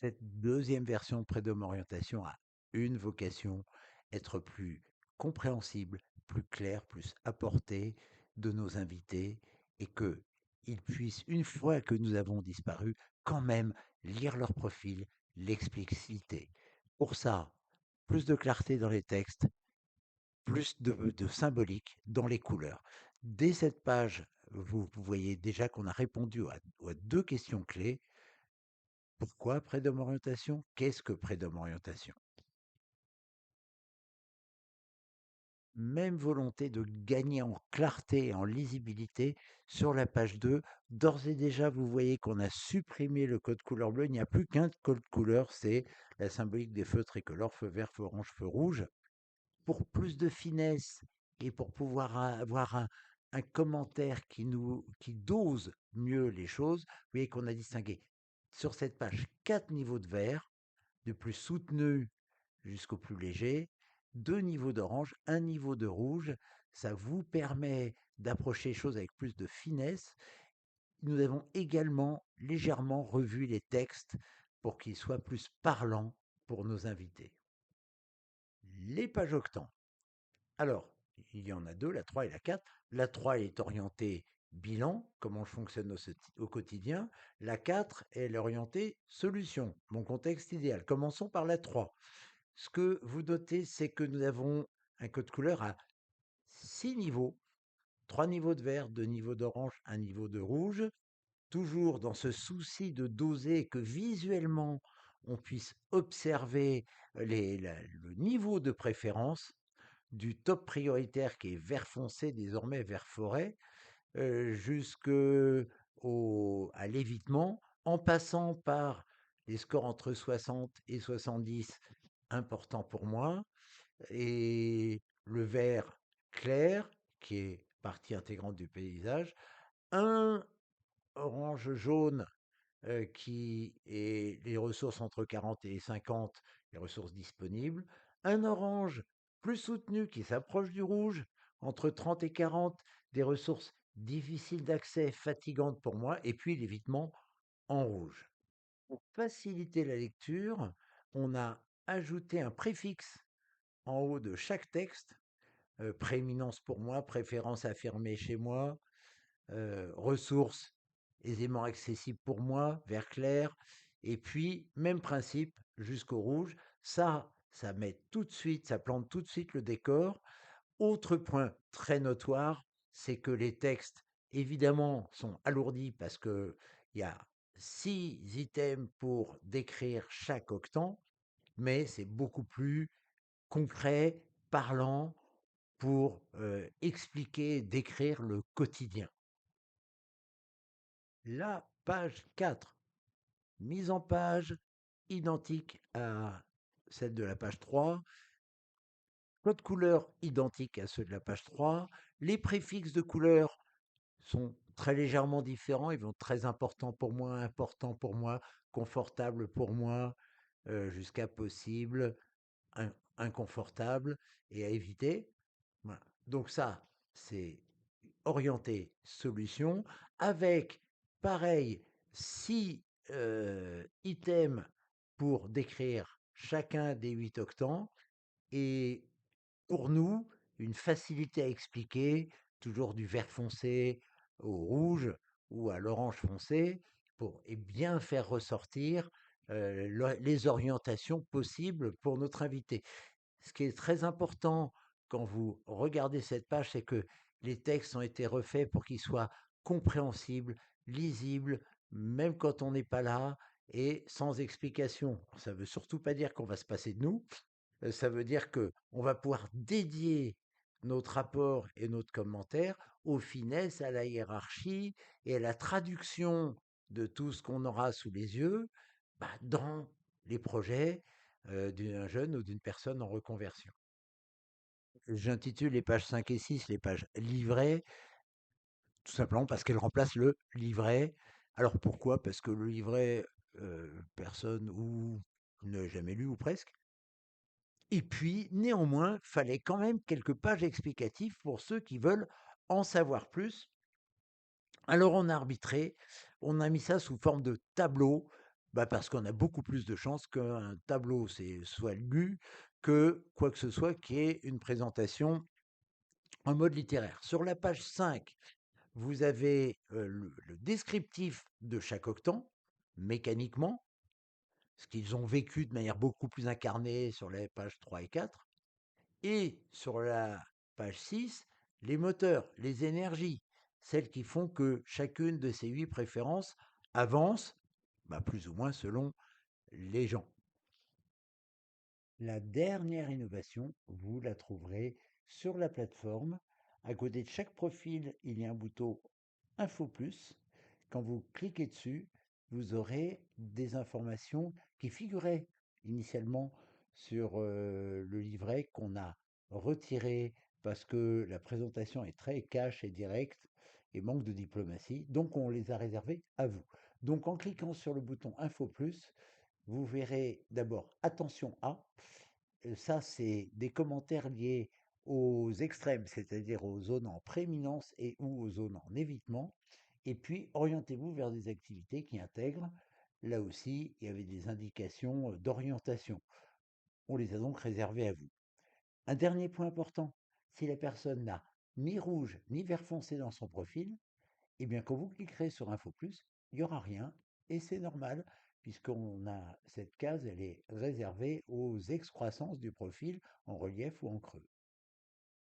Cette deuxième version de Prédom Orientation a une vocation, être plus compréhensible, plus clair, plus à portée de nos invités et qu'ils puissent, une fois que nous avons disparu, quand même lire leur profil, l'expliciter. Pour ça, plus de clarté dans les textes, plus de symbolique dans les couleurs. Dès cette page, vous voyez déjà qu'on a répondu à deux questions clés. Pourquoi Prédom Orientation? Qu'est-ce que Prédom Orientation? Même volonté de gagner en clarté et en lisibilité sur la page 2. D'ores et déjà, vous voyez qu'on a supprimé le code couleur bleu. Il n'y a plus qu'un code couleur, c'est la symbolique des feux tricolores, feu vert, feu orange, feu rouge. Pour plus de finesse et pour pouvoir avoir un commentaire qui dose mieux les choses, vous voyez qu'on a distingué sur cette page 4 niveaux de vert, du plus soutenu jusqu'au plus léger, 2 niveaux d'orange, un niveau de rouge. Ça vous permet d'approcher les choses avec plus de finesse. Nous avons également légèrement revu les textes pour qu'ils soient plus parlants pour nos invités. Les pages octants. Alors, il y en a deux, la 3 et la 4. La 3 est orientée bilan, comment je fonctionne au quotidien. La 4 est orientée solution, mon contexte idéal. Commençons par la 3. Ce que vous notez, c'est que nous avons un code couleur à 6 niveaux, 3 niveaux de vert, 2 niveaux d'orange, un niveau de rouge, toujours dans ce souci de doser que visuellement on puisse observer le niveau de préférence du top prioritaire qui est vert foncé, désormais vert forêt, jusqu'à l'évitement, en passant par les scores entre 60 et 70, important pour moi, et le vert clair, qui est partie intégrante du paysage, un orange jaune qui est les ressources entre 40 et 50, les ressources disponibles, un orange plus soutenu qui s'approche du rouge, entre 30 et 40, des ressources difficiles d'accès, fatigantes pour moi, et puis l'évitement en rouge. Pour faciliter la lecture, on a ajouté un préfixe en haut de chaque texte, prééminence pour moi, préférence affirmée chez moi, ressources aisément accessibles pour moi, vert clair, et puis même principe jusqu'au rouge. Ça met tout de suite, ça plante tout de suite le décor. Autre point très notoire, c'est que les textes, évidemment, sont alourdis parce qu'il y a 6 items pour décrire chaque octant, mais c'est beaucoup plus concret, parlant, pour expliquer, décrire le quotidien. La page 4, mise en page, identique à celle de la page 3, code couleur identique à ceux de la page 3, les préfixes de couleur sont très légèrement différents, ils vont très important pour moi, confortable pour moi, jusqu'à possible, inconfortable et à éviter. Voilà. Donc ça, c'est orienté solution avec, pareil, 6 items pour décrire chacun des 8 octants et pour nous, une facilité à expliquer, toujours du vert foncé au rouge ou à l'orange foncé, pour et bien faire ressortir les orientations possibles pour notre invité. Ce qui est très important quand vous regardez cette page, c'est que les textes ont été refaits pour qu'ils soient compréhensibles, lisibles, même quand on n'est pas là et sans explication. Ça ne veut surtout pas dire qu'on va se passer de nous. Ça veut dire que on va pouvoir dédier notre rapport et notre commentaire aux finesses, à la hiérarchie et à la traduction de tout ce qu'on aura sous les yeux dans les projets d'un jeune ou d'une personne en reconversion. J'intitule les pages 5 et 6 les pages livrets, tout simplement parce qu'elles remplacent le livret. Alors pourquoi? Parce que le livret, personne ou ne jamais lu ou presque. Et puis, néanmoins, fallait quand même quelques pages explicatives pour ceux qui veulent en savoir plus. Alors on a arbitré, on a mis ça sous forme de tableau Bah, parce qu'on a beaucoup plus de chances qu'un tableau soit lu que quoi que ce soit qui est une présentation en mode littéraire. Sur la page 5, vous avez le descriptif de chaque octant, mécaniquement, ce qu'ils ont vécu de manière beaucoup plus incarnée sur les pages 3 et 4. Et sur la page 6, les moteurs, les énergies, celles qui font que chacune de ces 8 préférences avance, bah, plus ou moins selon les gens. La dernière innovation, vous la trouverez sur la plateforme. À côté de chaque profil, il y a un bouton Info Plus. Quand vous cliquez dessus, vous aurez des informations qui figuraient initialement sur le livret qu'on a retiré parce que la présentation est très cash et directe et manque de diplomatie. Donc on les a réservés à vous. Donc en cliquant sur le bouton Info Plus, vous verrez d'abord attention à, ça c'est des commentaires liés aux extrêmes, c'est-à-dire aux zones en prééminence et ou aux zones en évitement. Et puis orientez-vous vers des activités qui intègrent. Là aussi, il y avait des indications d'orientation. On les a donc réservées à vous. Un dernier point important, si la personne n'a ni rouge ni vert foncé dans son profil, eh bien, quand vous cliquerez sur Info Plus, il n'y aura rien et c'est normal puisqu'on a cette case, elle est réservée aux excroissances du profil en relief ou en creux.